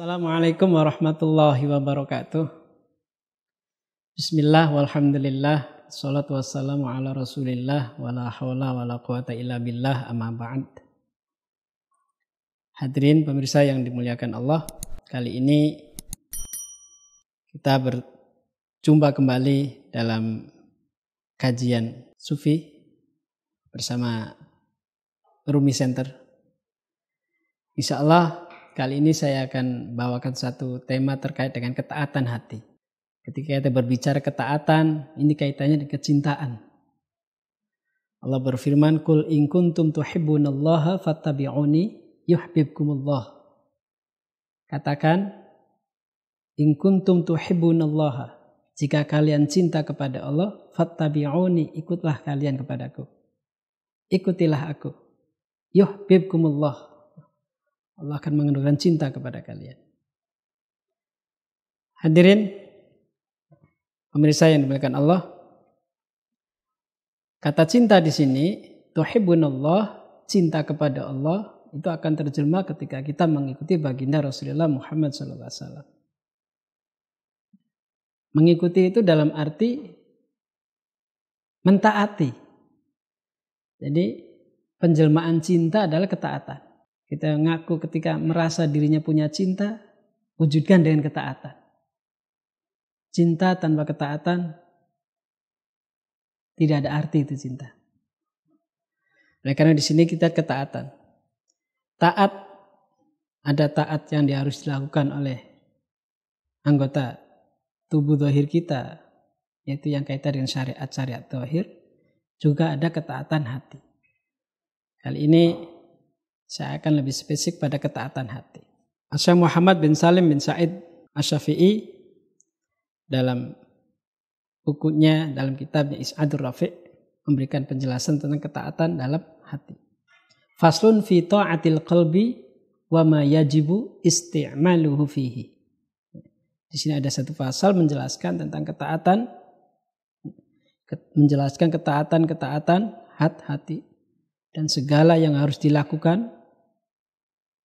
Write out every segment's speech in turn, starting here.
Assalamualaikum warahmatullahi wabarakatuh. Bismillah walhamdulillah. Assalatu wassalamu ala rasulillah. Wala hawla wala quwata illa billah amma ba'd. Hadirin pemirsa yang dimuliakan Allah. Kali ini kita berjumpa kembali dalam kajian Sufi bersama Rumi Center. Insyaallah kali ini saya akan bawakan satu tema terkait dengan ketaatan hati. Ketika kita berbicara ketaatan, ini kaitannya dengan kecintaan. Allah berfirman, "Qul in kuntum tuhibbunallaha fattabi'uni yuhibbukumullah." Katakan, "In kuntum tuhibbunallaha." Jika kalian cinta kepada Allah, fattabi'uni, ikutlah kalian kepadaku. Ikutilah aku. Yuhibbukumullah. Allah akan mengendurkan cinta kepada kalian. Hadirin pemirsa yang dimuliakan Allah, kata cinta di sini, tuhibbunallah, cinta kepada Allah, itu akan terjemah ketika kita mengikuti baginda Rasulullah Muhammad SAW. Mengikuti itu dalam arti mentaati. Jadi penjelmaan cinta adalah ketaatan. Kita ngaku ketika merasa dirinya punya cinta, wujudkan dengan ketaatan. Cinta tanpa ketaatan, tidak ada arti itu cinta. Oleh karena di sini kita ketaatan. Taat, ada taat yang harus dilakukan oleh anggota tubuh zahir kita, yaitu yang kaitan dengan syariat zahir. Juga ada ketaatan hati. Kali ini saya akan lebih spesifik pada ketaatan hati. Syekh Muhammad bin Salim bin Sa'id Asy-Syafi'i dalam bukunya, dalam kitabnya Is'adur Rafi' memberikan penjelasan tentang ketaatan dalam hati. Faslun fi ta'atil qalbi wa ma yajibu isti'maluhu fihi. Di sini ada satu pasal menjelaskan tentang ketaatan, menjelaskan ketaatan hati dan segala yang harus dilakukan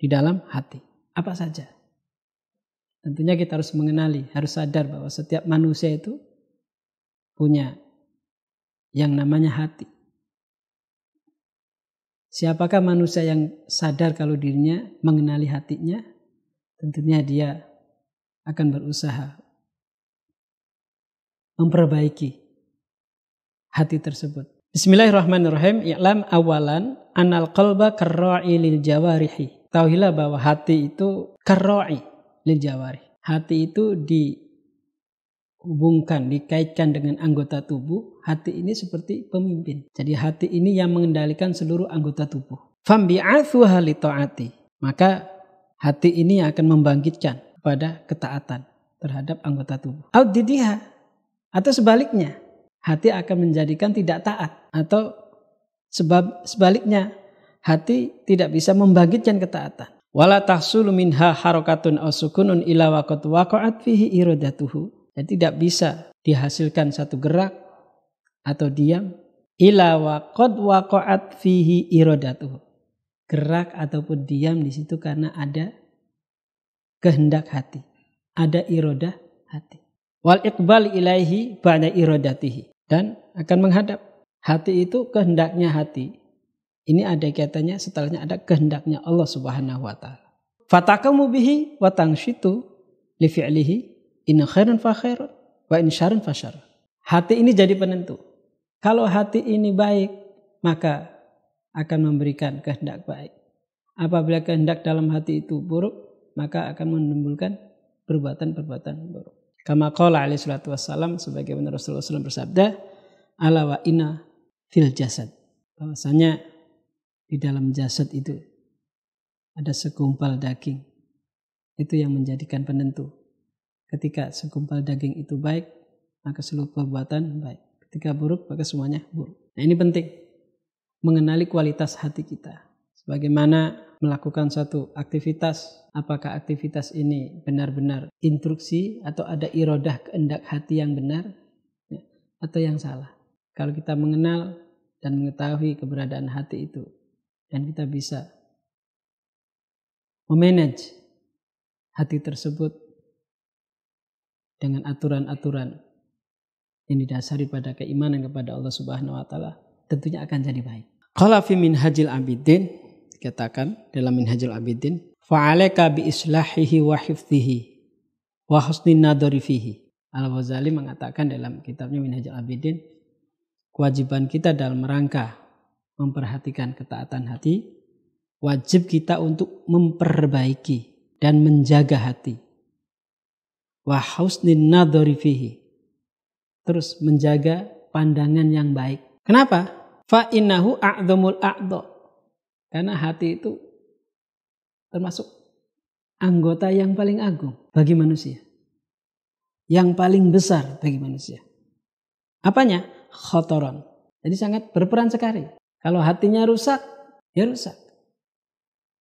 di dalam hati. Apa saja? Tentunya kita harus mengenali, harus sadar bahwa setiap manusia itu punya yang namanya hati. Siapakah manusia yang sadar kalau dirinya mengenali hatinya? Tentunya dia akan berusaha memperbaiki hati tersebut. Bismillahirrahmanirrahim. I'lam awalan anal qalba karra'i lil jawarihi. Tauhilah bahwa hati itu karra'i lil jawarih. Hati itu dihubungkan, dikaitkan dengan anggota tubuh. Hati ini seperti pemimpin. Jadi hati ini yang mengendalikan seluruh anggota tubuh. Fambi'athuha li ta'ati. Maka hati ini akan membangkitkan pada ketaatan terhadap anggota tubuh. Audidiha. Atau sebaliknya, hati akan menjadikan tidak taat. Atau sebaliknya, hati tidak bisa membangkitkan ketaatan. Wala tahsulu minha harakatun aw sukunun ila waqad waqa'at fihi iradatuhu. Dan tidak bisa dihasilkan satu gerak atau diam ila waqad waqa'at fihi iradatuhu. Gerak ataupun diam di situ karena ada kehendak hati, ada iradah hati. Wal iqbal ilaihi ba'da iradatihi, dan akan menghadap. Hati itu kehendaknya hati. Ini ada kaitannya setelahnya ada kehendaknya Allah Subhanahu wa taala. Fatakamu bihi wa tanshitu li fi'lihi in khairan fa khairun wa in syarran fa syarr. Hati ini jadi penentu. Kalau hati ini baik, maka akan memberikan kehendak baik. Apabila kehendak dalam hati itu buruk, maka akan menimbulkan perbuatan-perbuatan buruk. Kama qala alaihi salatu wassalam, sebagaimana Rasulullah SAW bersabda, ala wa inna fil jasad. Bahwasanya di dalam jasad itu ada segumpal daging. Itu yang menjadikan penentu. Ketika segumpal daging itu baik, maka seluruh perbuatan baik. Ketika buruk, maka semuanya buruk. Nah, ini penting. Mengenali kualitas hati kita. Sebagaimana melakukan suatu aktivitas, apakah aktivitas ini benar-benar instruksi atau ada iradah kehendak hati yang benar atau yang salah. Kalau kita mengenal dan mengetahui keberadaan hati itu, dan kita bisa memanage hati tersebut dengan aturan-aturan yang didasari pada keimanan kepada Allah Subhanahu wa taala, tentunya akan jadi baik. Qala fi Minhajil Abidin, dikatakan dalam Minhajul Abidin, fa'alaika bi islahihi wa hifdhihi wa husnin nadhari fihi. Al-Ghazali mengatakan dalam kitabnya Minhajul Abidin, kewajiban kita dalam rangka memperhatikan ketaatan hati, wajib kita untuk memperbaiki dan menjaga hati. Wa husnin nadhari fihi, terus menjaga pandangan yang baik. Kenapa? Fa innahu a'dzamul a'dha. Karena hati itu termasuk anggota yang paling agung bagi manusia. Yang paling besar bagi manusia. Apanya? Khotoron. Jadi sangat berperan sekali. Kalau hatinya rusak, ya rusak.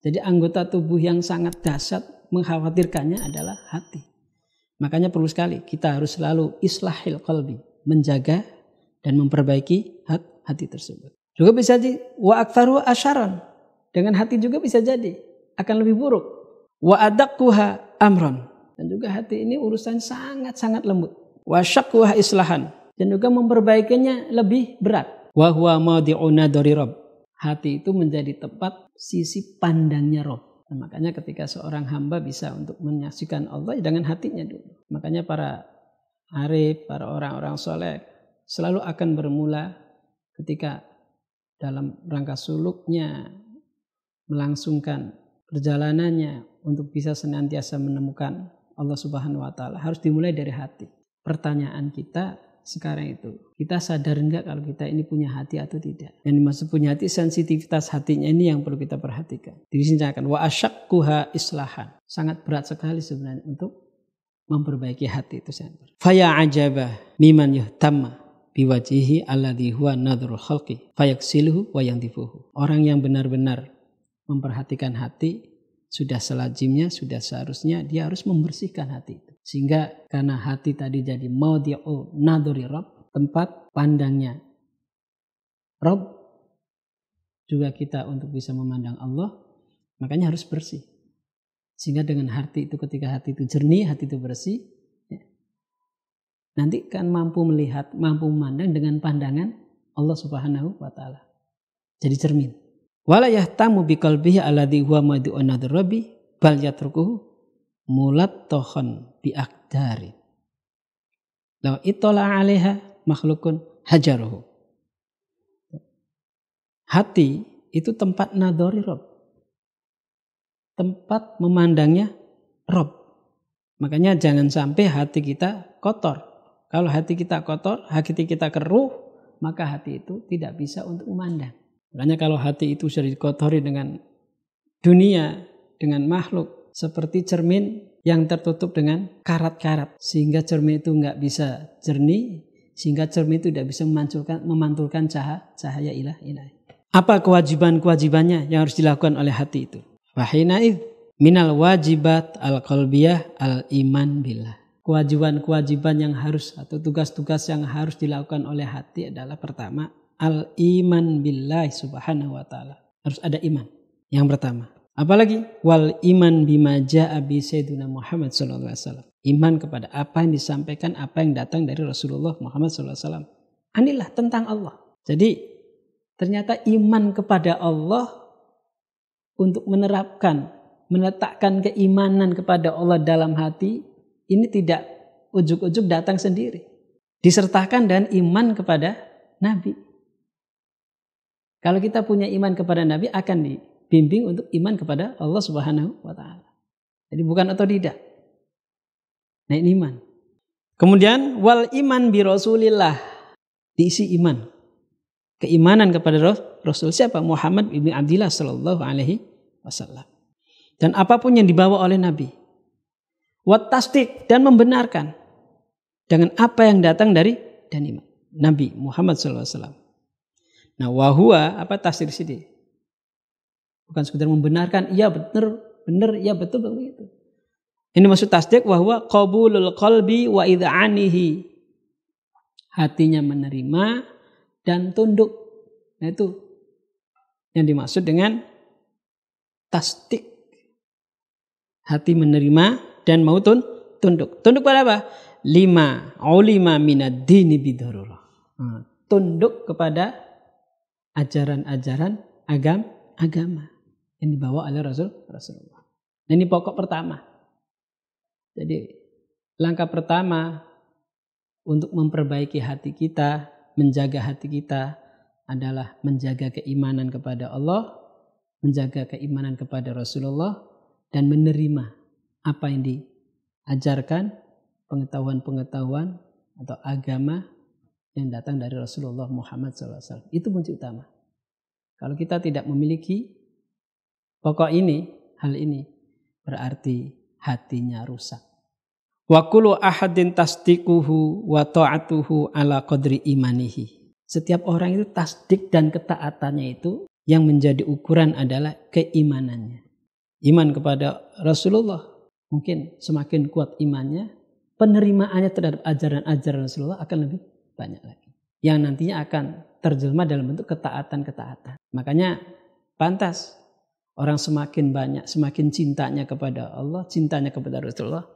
Jadi anggota tubuh yang sangat dahsyat mengkhawatirkannya adalah hati. Makanya perlu sekali kita harus selalu islahil qalbi, menjaga dan memperbaiki hati tersebut. Juga bisa di wa aktsaru asyaran. Dengan hati juga bisa jadi akan lebih buruk. Wa adaqquha amran. Dan juga hati ini urusan sangat-sangat lembut. Wa syaqquha islahan. Dan juga memperbaikinya lebih berat. Wa huwa mawdi'un nadhari rabb. Hati itu menjadi tempat sisi pandangnya Rabb. Nah, makanya ketika seorang hamba bisa untuk menyaksikan Allah dengan hatinya dulu. Makanya para arif, para orang-orang soleh selalu akan bermula ketika dalam rangka suluknya melangsungkan perjalanannya untuk bisa senantiasa menemukan Allah Subhanahu wa taala harus dimulai dari hati. Pertanyaan kita sekarang itu, kita sadar enggak kalau kita ini punya hati atau tidak? Yang dimaksud punya hati, sensitivitas hatinya ini yang perlu kita perhatikan. Di sini akan wa asyaqquha islahan. Sangat berat sekali sebenarnya untuk memperbaiki hati itu sendiri. Faya ajaba miman yuhtamma biwajihi alladhi huwa nadhrul khalqi fayaksiluhu wa yantifuhu. Orang yang benar-benar memperhatikan hati sudah selazimnya, sudah seharusnya dia harus membersihkan hati itu. Sehingga karena hati tadi jadi maudhi'u nadhuri Rabb, tempat pandangnya Rabb, juga kita untuk bisa memandang Allah, makanya harus bersih. Sehingga dengan hati itu, ketika hati itu jernih, hati itu bersih, ya, nanti kan mampu melihat, mampu memandang dengan pandangan Allah Subhanahu wa taala. Jadi cermin. Wala yahtamu biqalbihi alladhi huwa maudhi'u nadhri Rabbi bal yatrukuhu mulattokhan biakdari. Law itola 'alaiha makhlukun hajaruhu. Hati itu tempat nadhari Rabb. Tempat memandangnya Rabb. Makanya jangan sampai hati kita kotor. Kalau hati kita kotor, hati kita keruh, maka hati itu tidak bisa untuk memandang. Makanya kalau hati itu sudah dikotori dengan dunia, dengan makhluk, seperti cermin yang tertutup dengan karat-karat. Sehingga cermin itu nggak bisa jernih, sehingga cermin itu tidak bisa memantulkan cahaya ilahi. Apa kewajiban-kewajibannya yang harus dilakukan oleh hati itu? Wahinaid minal wajibat al-qalbiyah al-iman billah. Kewajiban-kewajiban yang harus atau tugas-tugas yang harus dilakukan oleh hati adalah pertama, al-iman billahi subhanahu wa ta'ala. Harus ada iman. Yang pertama. Apalagi? Wal iman bima ja'a bi sayyidina Muhammad sallallahu alaihi wasallam. Iman kepada apa yang disampaikan, apa yang datang dari Rasulullah Muhammad sallallahu alaihi wasallam. Anilah tentang Allah. Jadi ternyata iman kepada Allah untuk menerapkan, meletakkan keimanan kepada Allah dalam hati, ini tidak ujuk-ujuk datang sendiri. Disertakan dengan iman kepada Nabi. Kalau kita punya iman kepada Nabi, akan dibimbing untuk iman kepada Allah Subhanahu wa ta'ala. Jadi bukan otodidak. Nah, ini iman. Kemudian wal iman bi Rasulillah, diisi iman. Keimanan kepada Rasul siapa? Muhammad ibn Abdillah sallallahu alaihi wasallam. Dan apapun yang dibawa oleh Nabi. Wat tasdik, dan membenarkan dengan apa yang datang dari dan iman Nabi Muhammad sallallahu alaihi wasallam. Nah, wahua apa tafsir sini? Bukan sekedar membenarkan, iya benar, iya betul begitu. Ini maksud tasdik wahwa qabulul qalbi wa id'anihi. Hatinya menerima dan tunduk. Nah, itu yang dimaksud dengan tasdik. Hati menerima dan mau tunduk. Tunduk pada apa? Lima ulima minad dini bidarurah. Tunduk kepada ajaran-ajaran agama yang dibawa oleh Rasulullah. Ini pokok pertama. Jadi langkah pertama untuk memperbaiki hati kita, menjaga hati kita adalah menjaga keimanan kepada Allah, menjaga keimanan kepada Rasulullah, dan menerima apa yang diajarkan, pengetahuan-pengetahuan atau agama yang datang dari Rasulullah Muhammad SAW. Itu kunci utama. Kalau kita tidak memiliki pokok ini, hal ini, berarti hatinya rusak. Wa kullu ahadin tasdiquhu wa ta'atuhu ala qadri imanihi. Setiap orang itu tasdik dan ketaatannya itu yang menjadi ukuran adalah keimanannya. Iman kepada Rasulullah mungkin semakin kuat imannya, penerimaannya terhadap ajaran-ajaran Rasulullah akan lebih banyak lagi. Yang nantinya akan terjelma dalam bentuk ketaatan-ketaatan. Makanya pantas orang semakin banyak, semakin cintanya kepada Allah, cintanya kepada Rasulullah,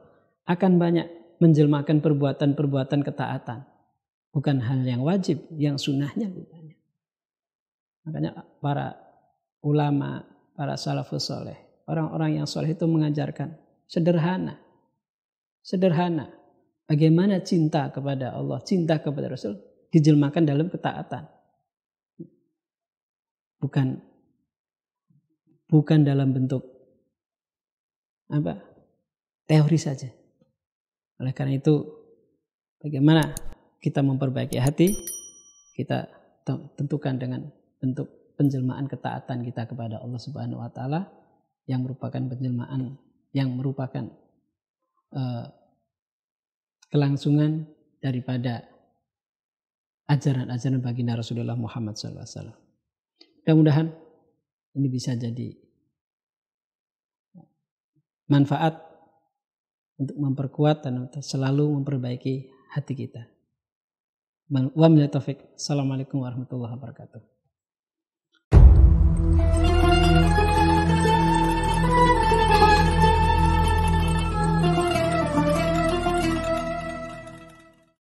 akan banyak menjelmakan perbuatan-perbuatan ketaatan. Bukan hal yang wajib, yang sunnahnya banyak. Makanya para ulama, para salafus soleh, orang-orang yang soleh itu mengajarkan sederhana. Bagaimana cinta kepada Allah, cinta kepada Rasul dijelmakan dalam ketaatan. Bukan dalam bentuk teori saja. Oleh karena itu, bagaimana kita memperbaiki hati, kita tentukan dengan bentuk penjelmaan ketaatan kita kepada Allah Subhanahu wa taala yang merupakan penjelmaan, yang merupakan kelangsungan daripada ajaran-ajaran baginda Rasulullah Muhammad SAW. Mudah-mudahan ini bisa jadi manfaat untuk memperkuat dan untuk selalu memperbaiki hati kita. Wabillahi taufik. Assalamualaikum warahmatullahi wabarakatuh.